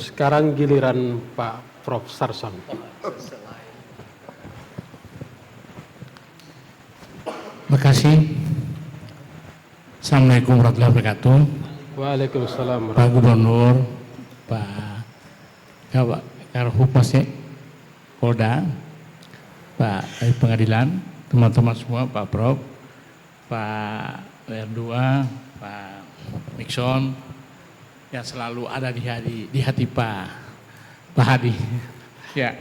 Sekarang giliran Pak Prof. Sarson. Terima kasih. Assalamualaikum warahmatullahi wabarakatuh. Waalaikumsalam. Pak Gubernur, Pak Karhumas Polda, Pak Pengadilan, teman-teman semua, Pak Prof, Pak R2, Pak Nixon, yang selalu ada di hati Pak Hadi. Ya,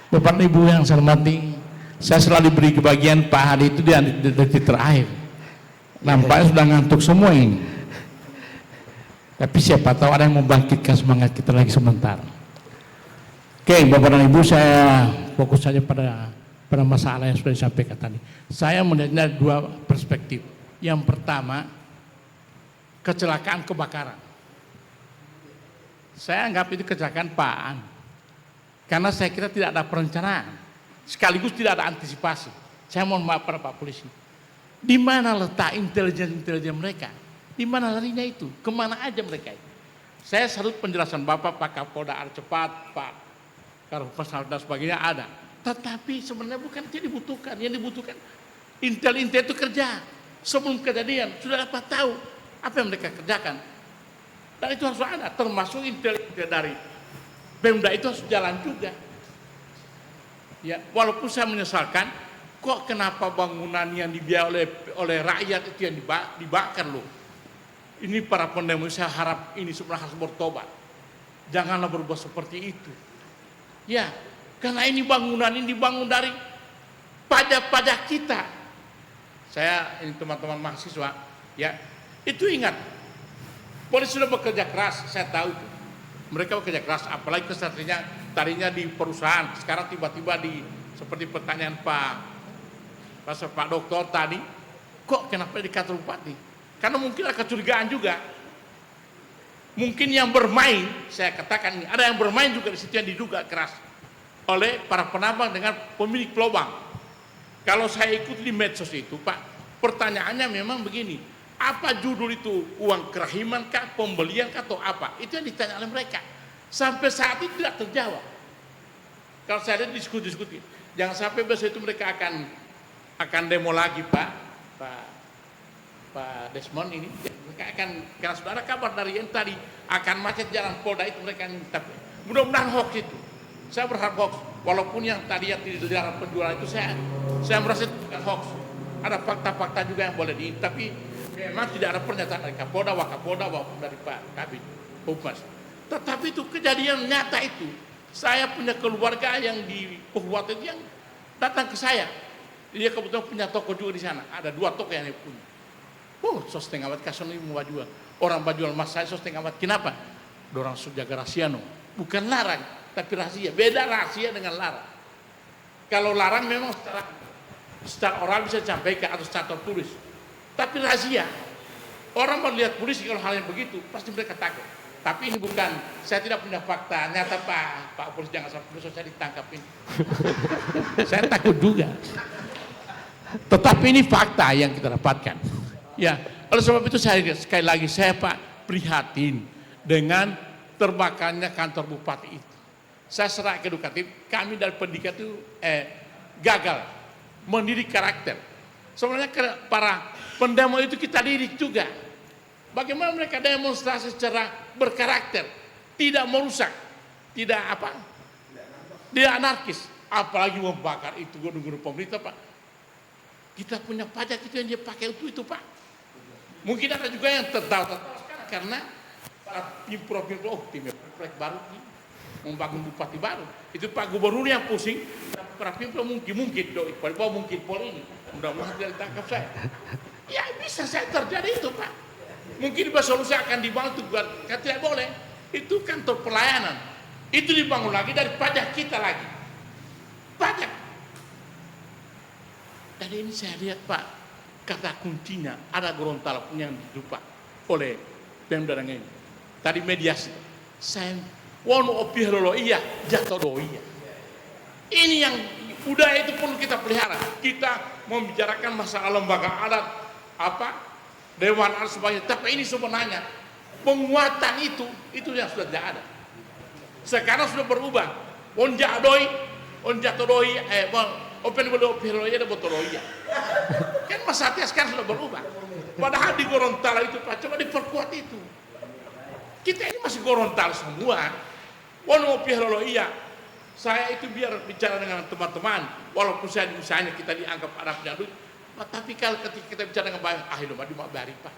Bapak Ibu yang saya hormati, saya selalu diberi kebahagiaan Pak Hadi itu di detik terakhir. Nampaknya sudah ngantuk semua ini. Tapi siapa tahu ada yang membangkitkan semangat kita lagi sebentar. Oke, Bapak dan Ibu, saya fokus saja pada masalah yang sudah disampaikan tadi. Saya melihatnya dua perspektif. Yang pertama, kecelakaan kebakaran. Saya anggap itu kecelakaan Pak, karena saya kira tidak ada perencanaan, sekaligus tidak ada antisipasi. Saya mohon maaf pada Pak Polisi. Di mana letak intelijen mereka? Di mana larinya itu? Kemana aja mereka itu? Saya salut penjelasan Bapak, Pak Kapolda cepat, Pak Karhumas dan sebagainya ada. Tetapi sebenarnya bukan itu dibutuhkan. Yang dibutuhkan intel itu kerja. Sebelum kejadian sudah dapat tahu apa yang mereka kerjakan. Dan itu harus ada, termasuk intel dari Pemda itu harus jalan juga. Ya, walaupun saya menyesalkan, kok kenapa bangunan yang dibiayai oleh rakyat itu yang dibakar loh. Ini para pendemo, saya harap ini sebenarnya harus bertobat. Janganlah berbuat seperti itu. Ya, karena ini bangunan ini dibangun dari pajak-pajak kita. Saya ini teman-teman mahasiswa, ya, itu ingat. Polisi sudah bekerja keras, saya tahu itu. Mereka bekerja keras, apalagi kesatrinya tadinya di perusahaan, sekarang tiba-tiba seperti pertanyaan Pak Dokter tadi, kok kenapa di kantor bupati? Karena mungkin ada kecurigaan juga. Mungkin yang bermain, saya katakan ini, ada yang bermain juga di situ yang diduga keras oleh para penambang dengan pemilik lubang. Kalau saya ikut di medsos itu, Pak, pertanyaannya memang begini. Apa judul itu? Uang kerahiman kah, pembelian kah, atau apa? Itu yang ditanya oleh mereka. Sampai saat itu tidak terjawab. Kalau saya ada diskusi, jangan sampai besok itu mereka akan demo lagi, Pak Desmond ini. Mereka akan, karena sudah ada kabar dari yang tadi akan macet jalan Polda itu, mereka tapi mudah-mudahan hoax itu. Saya berharap hoax, walaupun yang tadi yang tidak dilarang penjualan itu saya merasa itu bukan hoax. Ada fakta-fakta juga yang boleh tapi memang tidak ada pernyataan dari Kapolda, Wakapolda, maupun dari Pak Kabid Humas. Tetapi itu kejadian nyata itu. Saya punya keluarga yang di Puhwat itu yang datang ke saya. Dia kebetulan punya toko juga di sana. Ada 2 toko yang dia punya. Sos tengah wat kason ini mau jual. Orang bajual mas saya sos tengah wat. Kenapa? Dorang jaga rahasia no. Bukan larang, tapi rahasia. Beda rahasia dengan larang. Kalau larang memang secara oral bisa disampaikan atau secara tertulis. Tapi rahasia, orang melihat polisi kalau hal yang begitu, pasti mereka takut. Tapi ini bukan, saya tidak punya fakta nyata Pak Polisi, jangan sampai besok saya ditangkap ini. Saya takut juga. Tetapi ini fakta yang kita dapatkan. Ya, oleh sebab itu sekali lagi saya Pak prihatin dengan terbakarnya kantor bupati itu. Saya serah ke edukatif, kami dari pendidikan itu gagal mendidik karakter. Sebenarnya para pendemo itu kita didik juga. Bagaimana mereka demonstrasi secara berkarakter, tidak merusak, tidak anarkis, apalagi membakar itu gedung-gedung pemerintah, Pak. Kita punya pajak itu yang dia pakai itu Pak. Mungkin ada juga yang tertawa karena para pimprov tim proyek baru ini membangun bupati baru. Itu Pak Gubernur yang pusing, para pimprov mungkin Polri ini. Mudah-mudahan tidak ditangkap saya. Ya bisa saya terjadi itu Pak. Mungkin solusi akan dibangun, kan tidak boleh. Itu kantor pelayanan. Itu dibangun lagi dari pajak kita lagi. Pajak. Dan ini saya lihat Pak, kata kuncinya ada Gorontalo yang dilupa oleh Pemda ini. Tadi mediasi. Saya wono opih lolo iya, jatuh do iya. Ini yang budaya itu perlu kita pelihara. Kita membicarakan masalah lembaga adat, dewan adat sebagainya. Tapi ini sebenarnya penguatan itu yang sudah tidak ada. Sekarang sudah berubah. Onja doi, onja todoi, open boleh operoi ada botoloi. Kan masalahnya sekarang sudah berubah. Padahal di Gorontalo itu Pak, coba diperkuat itu. Kita ini masih Gorontalo semua. Wono operoi iya. Saya itu biar bicara dengan teman-teman, walaupun saya misalnya kita dianggap ada punya duit, tapi kalau ketika kita bicara dengan bayar, hidup mah dibayar Pak.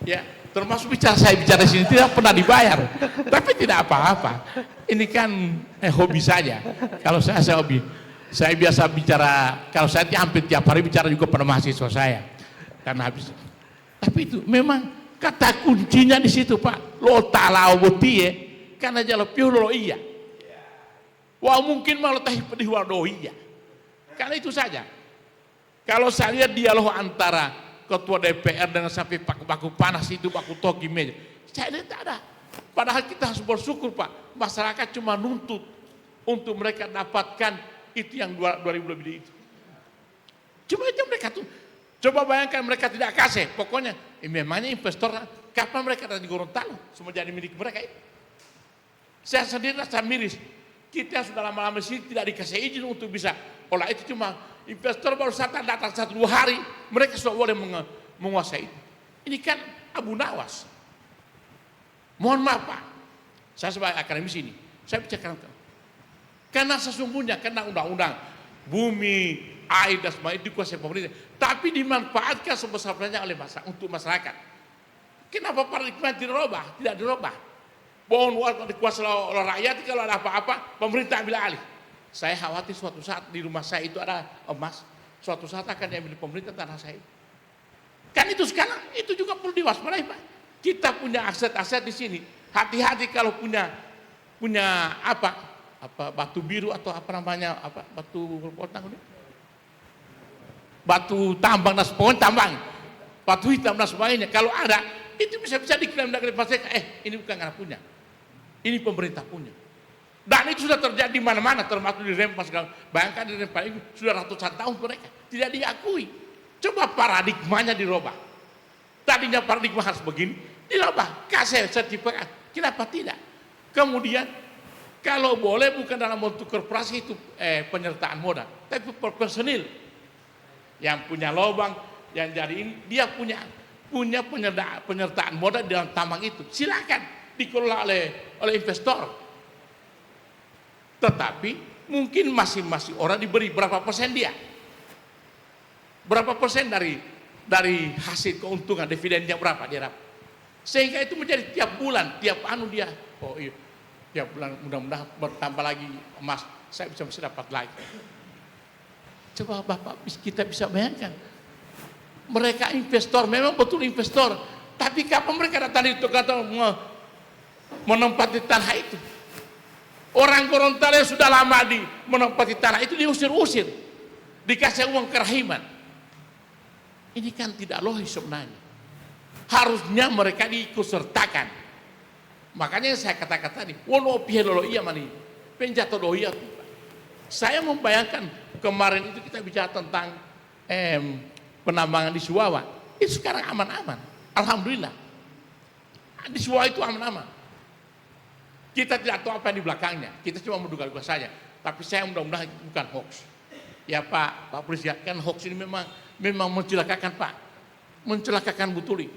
Ya, termasuk saya bicara di sini tidak pernah dibayar, tapi tidak apa-apa. Ini kan hobi saja. Kalau saya hobi, saya biasa bicara. Kalau saya hampir tiap hari bicara juga pada mahasiswa saya, karena habis. Tapi itu memang kata kuncinya di situ Pak. Lo talau botie, karena jalan piu lo iya. Wah mungkin malah tahi pedih wadohiya. Karena itu saja. Kalau saya lihat dialog antara ketua DPR dengan sampai baku panas itu, baku togi meja, saya lihat tak ada. Padahal kita harus bersyukur Pak, masyarakat cuma nuntut untuk mereka dapatkan itu yang 2000 lebih itu. Cuma itu mereka tuh, coba bayangkan mereka tidak kasih, pokoknya memangnya investor kapan mereka ada di Gorontalo, semua jadi milik mereka itu. Saya sendiri rasa miris, kita sudah lama-lama sini tidak dikasih izin untuk bisa olah itu, cuma investor baru datang 1-2 hari, mereka sudah boleh menguasai itu. Ini kan Abu Nawas. Mohon maaf Pak, saya sebagai akademis ini, saya bicarakan. Karena sesungguhnya, karena undang-undang, bumi, air, dan semua itu dikuasai pemerintah, tapi dimanfaatkan sebesar-besarnya oleh untuk masyarakat. Kenapa paradigma dirubah? Tidak dirubah. Bahwa dikuasai oleh rakyat, kalau ada apa-apa, pemerintah ambil alih. Saya khawatir suatu saat di rumah saya itu ada emas, suatu saat akan diambil pemerintah tanah saya. Kan itu sekarang, itu juga perlu diwaspadai Pak. Kita punya aset-aset di sini. Hati-hati kalau punya apa batu biru atau apa namanya, batu tambang dan sebagainya, tambang, batu hitam dan sebagainya. Kalau ada, itu bisa diklaim dari pasar. Ini bukan anak punya, ini pemerintah punya. Dan itu sudah terjadi di mana-mana, termasuk di Rempas. Bayangkan di Rempas itu sudah ratusan tahun mereka tidak diakui. Coba paradigmanya dirubah. Tadinya paradigma harus begini, dirubah, kasih sertifikat. Kenapa tidak? Kemudian kalau boleh bukan dalam bentuk korporasi itu penyertaan modal, tapi personil yang punya lubang, yang jadi ini dia punya penyertaan modal dalam tambang itu. Silakan dikelola oleh investor. Tetapi mungkin masing-masing orang diberi berapa persen dia, berapa persen dari hasil keuntungan dividennya berapa dia dapat, sehingga itu menjadi tiap bulan tiap dia tiap bulan mudah-mudahan bertambah lagi emas, saya bisa dapat lagi. Coba Bapak kita bisa bayangkan, mereka investor, memang betul investor, tapi kapan mereka datang itu kata menempati tanah itu? Orang Gorontalo sudah lama menempati tanah itu diusir-usir, dikasih uang kerahiman. Ini kan tidak logis sebenarnya. Harusnya mereka diikutsertakan. Makanya saya katakan tadi, wono pielo iya mani, penjatuh doia. Saya membayangkan kemarin itu kita bicara tentang penambangan di Suwawa. Itu sekarang aman-aman, alhamdulillah. Di Suwawa itu aman-aman. Kita tidak tahu apa yang di belakangnya, kita cuma menduga-duga saja. Tapi saya mudah-mudahan bukan hoax. Ya Pak Polisi, kan hoax ini memang mencelakakan Pak, mencelakakan betul.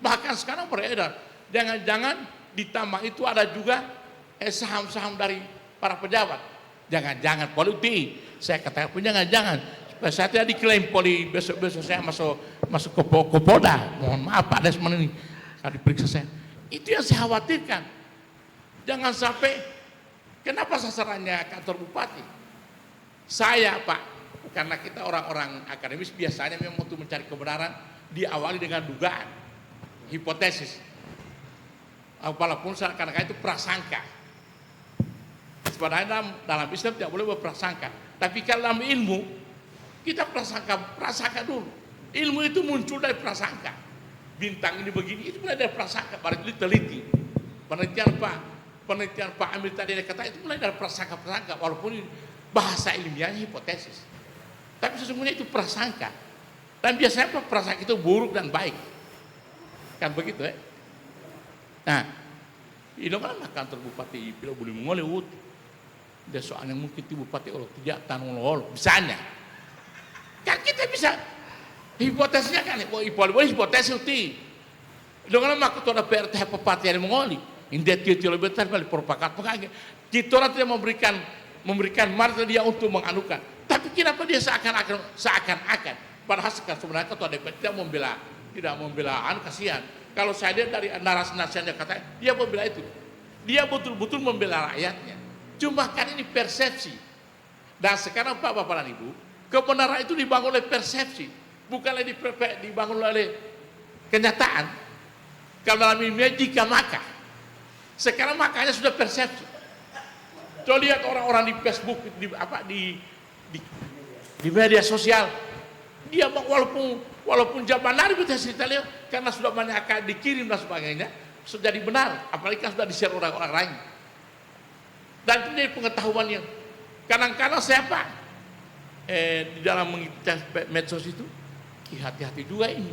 Bahkan sekarang beredar, jangan-jangan di tambang itu ada juga saham-saham dari para pejabat. Jangan-jangan politik. Saya katakan pun jangan-jangan. Saya tidak diklaim besok saya masuk ke Polda. Mohon maaf Pak Desmond ini, kalau diperiksa saya. Itu yang saya khawatirkan. Jangan sampai, kenapa sasarannya kantor bupati? Saya Pak, karena kita orang-orang akademis biasanya memang untuk mencari kebenaran diawali dengan dugaan, hipotesis. Walaupun kadang-kadang itu prasangka. Sebenarnya dalam Islam tidak boleh berprasangka. Tapi kalau dalam ilmu, kita prasangka dulu. Ilmu itu muncul dari prasangka. Bintang ini begini, itu mulai dari prasangka, baru itu diteliti. Penelitian Pak Amir tadi dia kata itu mulai dari prasangka, walaupun bahasa ilmiahnya hipotesis. Tapi sesungguhnya itu prasangka. Dan biasanya prasangka itu buruk dan baik. Kan begitu ya? Nah, Ino kan kantor bupati Pilo boleh mengoleh uti. Dia soalnya mungkin ti bupati kalau tidak tanung lolo, misalnya. Kan kita bisa hipotesnya kan, boleh hipotesis uti. Dengan mak ketua DPR teh bupati yang mengoli, india tiap lebih besar balik propakat pengaget. Kita orang tidak memberikan marta dia untuk menganukan. Tapi kenapa dia seakan-akan padahal sebenarnya ketua DPR tidak membela kasihan. Kalau saya lihat dari narasi nasihatnya katanya, dia membela itu. Dia betul-betul membela rakyatnya. Cuma kan ini persepsi. Dan sekarang Pak Bapak dan Ibu, kebenaran itu dibangun oleh persepsi. Bukanlah dibangun oleh kenyataan. Kalau dalam ilmiah jika maka. Sekarang makanya sudah persepsi. Coba lihat orang-orang di Facebook, di media sosial. Dia walaupun zaman Nabi cerita karena sudah banyak akan dikirim dan sebagainya, sudah jadi benar, apalagi kan sudah di-share orang-orang lain. Dan itu jadi pengetahuan yang kadang-kadang siapa di dalam mengikuti medsos itu, hati-hati juga ini,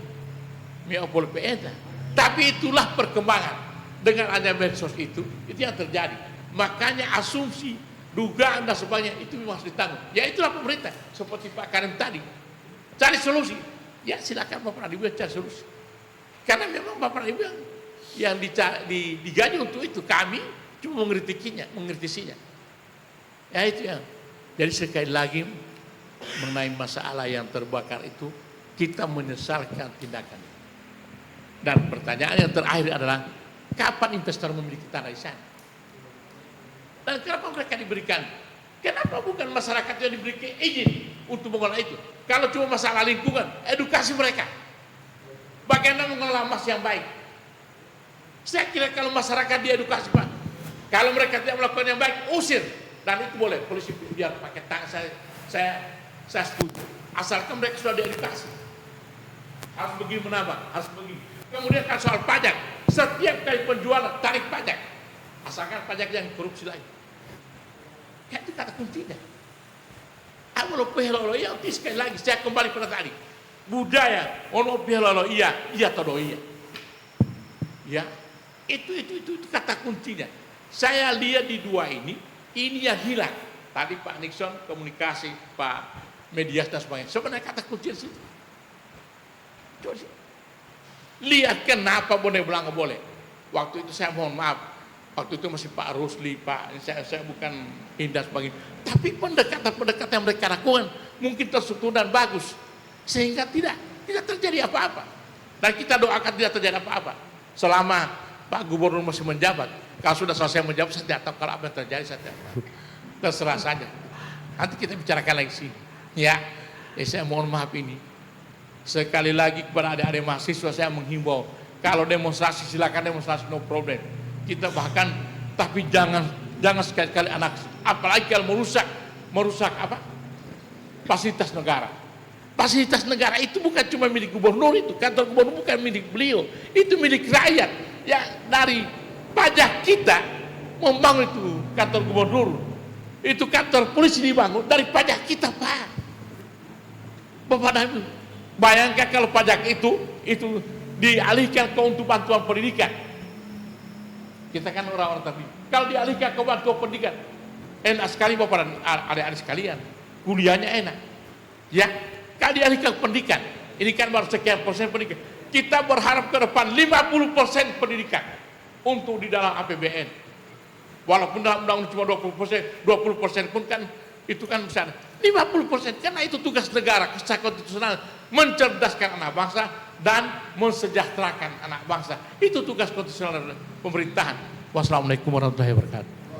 miapol peeta. Tapi itulah perkembangan dengan adanya medsos itu yang terjadi. Makanya asumsi, dugaan dan sebagainya itu memang harus ditanggung. Ya itulah pemerintah, seperti Pak Karim tadi. Cari solusi. Ya silakan Bapak Ibu cari solusi. Karena memang Bapak Ibu yang digaji untuk itu, kami cuma mengkritisinya. Ya itu ya. Jadi sekali lagi mengenai masalah yang terbakar itu, kita menyesalkan tindakan. Dan pertanyaan yang terakhir adalah, kapan investor memiliki tanah di sana? Dan kenapa mereka diberikan? Kenapa bukan masyarakat yang diberikan izin untuk mengelola itu? Kalau cuma masalah lingkungan, edukasi mereka. Bagaimana mengelola emas yang baik? Saya kira kalau masyarakat diedukasi, Pak, kalau mereka tidak melakukan yang baik, usir. Dan itu boleh, polisi biar pakai tangan, saya setuju. Asalkan mereka sudah diedukasi. Harus begini menambah, harus begini. Kemudian kan soal pajak, setiap kali penjualan tarik pajak, asalkan pajak yang korupsi lain. Itu kata kuncinya. Awal pehlolo ya, sekali lagi saya kembali pada tadi. Budaya, ono pehlolo iya atau iya. Ya, itu kata kuncinya. Saya lihat di dua ini yang hilang. Tadi Pak Nixon komunikasi, Pak Medias dan sebagainya. Sebenarnya kata kunci di situ. Coba sih. Lihat kenapa boleh bilang nggak boleh. Waktu itu saya mohon maaf. Waktu itu masih Pak Rusli, Pak, saya bukan indah sebagainya. Tapi pendekatan yang mereka lakukan mungkin terstruktur dan bagus. Sehingga tidak terjadi apa-apa. Dan kita doakan tidak terjadi apa-apa. Selama Pak Gubernur masih menjabat. Kalau sudah selesai menjabat, saya tidak tahu kalau apa yang terjadi. Saya tidak tahu. Terserah saja. Nanti kita bicarakan lagi sih. Ya, saya mohon maaf ini. Sekali lagi kepada adik-adik mahasiswa saya menghimbau. Kalau demonstrasi silakan demonstrasi, no problem. Kita bahkan, tapi jangan sekali-kali anak, apalagi kalau merusak apa? Fasilitas negara. Fasilitas negara itu bukan cuma milik gubernur itu, kantor gubernur bukan milik beliau, itu milik rakyat. Ya dari pajak kita membangun itu kantor gubernur, itu kantor polisi dibangun dari pajak kita, Pak. Bapak dan Ibu, bayangkan kalau pajak itu dialihkan ke untuk bantuan pendidikan. Kita kan orang-orang tapi kalau dialihkan ke bantuan pendidikan, enak sekali Bapak dan adik-adik sekalian, kuliahnya enak. Ya, kalau dialihkan ke pendidikan, ini kan baru sekian persen pendidikan. Kita berharap ke depan 50% pendidikan untuk di dalam APBN. Walaupun dalam undang-undang cuma 20% pun kan itu kan besar. 50% karena itu tugas negara secara konstitusional mencerdaskan anak bangsa dan mensejahterakan anak bangsa. Itu tugas konstitusional pemerintahan. Wassalamualaikum warahmatullahi wabarakatuh.